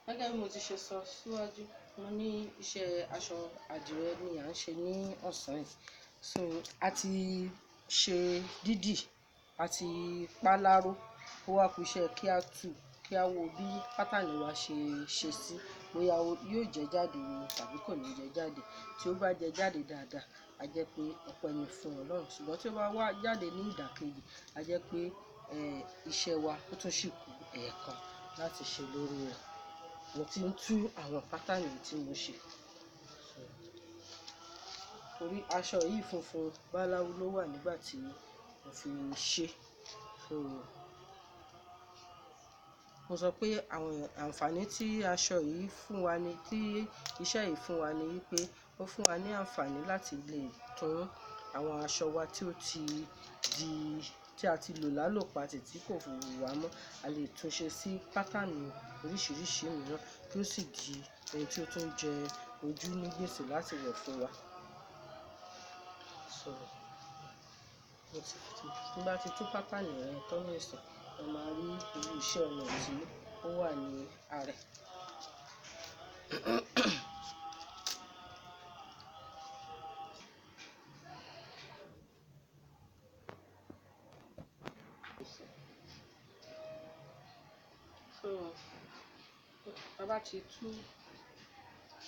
Gẹ́gẹ́ bí mo ti ṣe sọ síwájú, mo ní iṣẹ́ aṣọ àdìrẹ ni à ń ṣe ní ọ̀sán yìí. So a ti ṣe dídì, a ti páláró, ó wá kù iṣẹ́ kí a tú, kí a wo bí pátánì wa ṣe sí, bóyá yóò jẹ jáde tàbí kò ní jẹ jáde. Tí ó bá jẹ jáde dáadáa, a jẹ́ pé ọpẹ́ ni fún Ọlọ́run. Ṣùgbọ́n tí ó bá wá jáde ní ìdàkejì, a jẹ́ pé iṣẹ́ wa ó tún ṣì kù ẹ̀ẹ̀kan láti ṣe lórí rẹ̀. Mo ti ń tú àwọn pátánì tí mo ṣe. Torí aṣọ yìí funfun báláú ló wà nígbà tí mo fi ṣe. So mo sọ pé àwọn àǹfààní tí aṣọ yìí fún wa ni, tí iṣẹ́ yìí fún wa ni wípé ó fún wa ní àǹfààní láti lè tún àwọn aṣọ wa tí a ti lò lálòpatì tí kò wù wá mọ́, a lè tún ṣe sí pátánì oríṣiríṣi mìíràn kí ó sì di ẹni tí ó tún jẹ ojú ní gbèsè láti wọ̀ fún wa. So tí bá ti tú pátánì rẹ̀ tán ní ìsìn, ẹ máa rí irú iṣẹ́ ọnà tí ó wà ní ara ẹ̀. So tá bá ti tú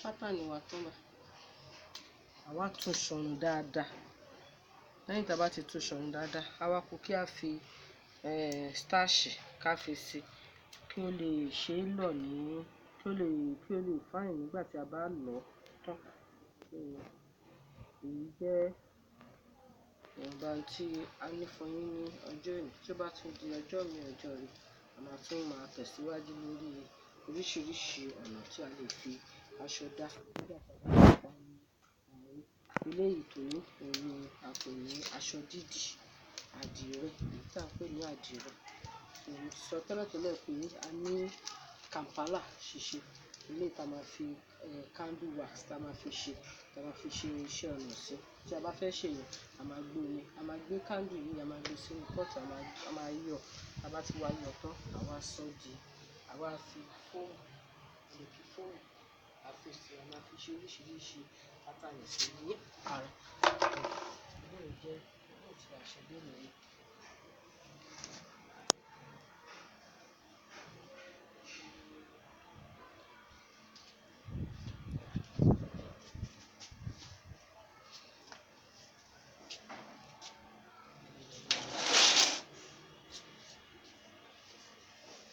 pátánì wa tán báyìí, àwa tún ṣọ̀rùn dáadáa. Lẹ́yìn tá bá ti tú ṣọ̀rùn dáadáa, a wá kù kí a fi starch ká fi sí, kí ó lè ṣe é lọ̀ ní, kí ó lè fine nígbà tí a bá lọ̀ tán. Èyí jẹ́ ìwọ̀nba tí a ní fún yín ní ọjọ́ òní. Tí ó bá tún di ọjọ́ mi ọjọ́ rẹ̀, a máa tún máa tẹ̀síwájú lórí oríṣiríṣi ọ̀nà tí a lè fi aṣọ dá nígbà tí a bá pa ní àárín. Eléyìí tó ní òun ni a pè ní aṣọ dídì àdìrẹ, èyí tí a ń pè ní àdìrẹ. Mo ti sọ tẹ́lẹ̀tẹ́lẹ̀ pé a ní Kampala ṣíṣe, eléyìí tá máa fi candle wax tá máa fi ṣe iṣẹ́ ọnà sí. Tí a bá fẹ́ ṣe yẹn, a máa gbé omi, a máa gbé candle yìí, a máa gbé sínú pot, a máa yọ̀. Tá bá ti wá yọ̀ tán, àwa sọ di, àwa fi fóòmù, a fi sí, a máa fi ṣe oríṣiríṣi pátánì sí ní ara. Eléyìí jẹ́ ohun tí a ṣe lónìí.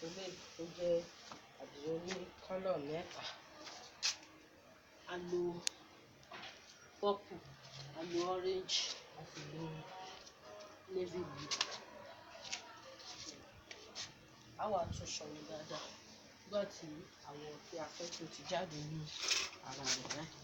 Eléyìí ó jẹ́ àdìrẹ ní kọ́lọ̀ mẹ́ta. A lo purple, a lo orange, a sì lo navy blue. A wá tún ṣọ̀rùn dáadáa nígbà tí àwọn tí a fẹ́ tó ti jáde ní ara rẹ̀ báyìí.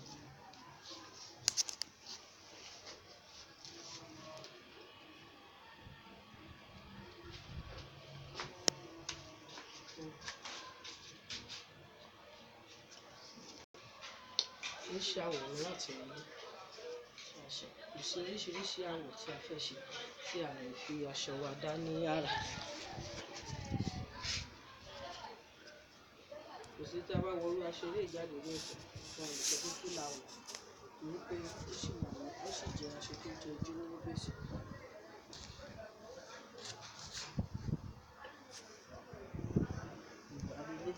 Oríṣiríṣi àwọ̀ mìíràn tí wọ́n ní aṣọ. Kò sí oríṣiríṣi àwọ̀ tí a fẹ́ ṣe tí a lè fi aṣọ wa dá ní ara. Kò sí tí a bá wọ irú aṣọ ilé ìjáde ní ìsìn, wọn ò lè sọ pé kí la wọ̀, torí pé ó sì jẹ́ aṣọ tó jẹ ojú ní gbèsè. Ìgbàlódé.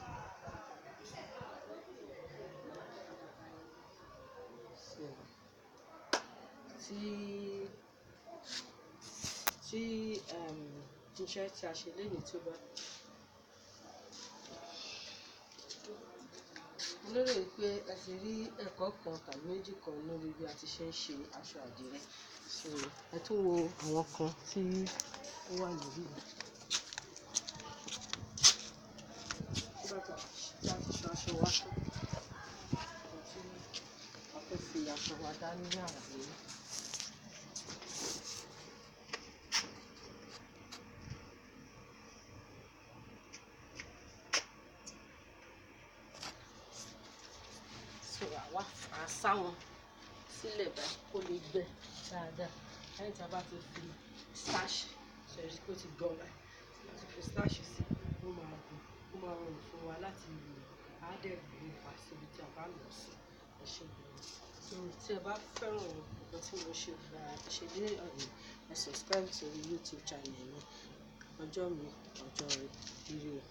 Tí iṣẹ́ tí a ṣe lénìí tí ó bá, mo lérò wípé ẹ ti rí ẹ̀kọ́ kan tàbí méjì kan lórí bí a ti ṣe ń ṣe aṣọ àdìrẹ. So ẹ tún wo àwọn kan tí ó wà lórí rẹ̀. Nígbà tí a ti ṣọ aṣọ wa tán, tí a fẹ́ fi aṣọ wa dá ní ara rẹ̀. So àwa á sá wọn sílẹ̀ báyìí kó lè gbẹ dáadáa. Lẹ́yìn tí a bá ti fi starch, ṣe rí pé ó ti gbọ báyìí. Tí a ti fi starch sí, ó máa rọrùn fún wa láti lò á dẹ̀ gbé wá síbi tí a bá lọ sí. Ẹ ṣe gan-an. Tí ẹ bá fẹ́ràn nǹkan tí mo ṣe fún ẹ ṣe dé ọ̀nà, ẹ subscribe sórí YouTube channel mi. Ọjọ́ mi, ọjọ́ rẹ, ire o.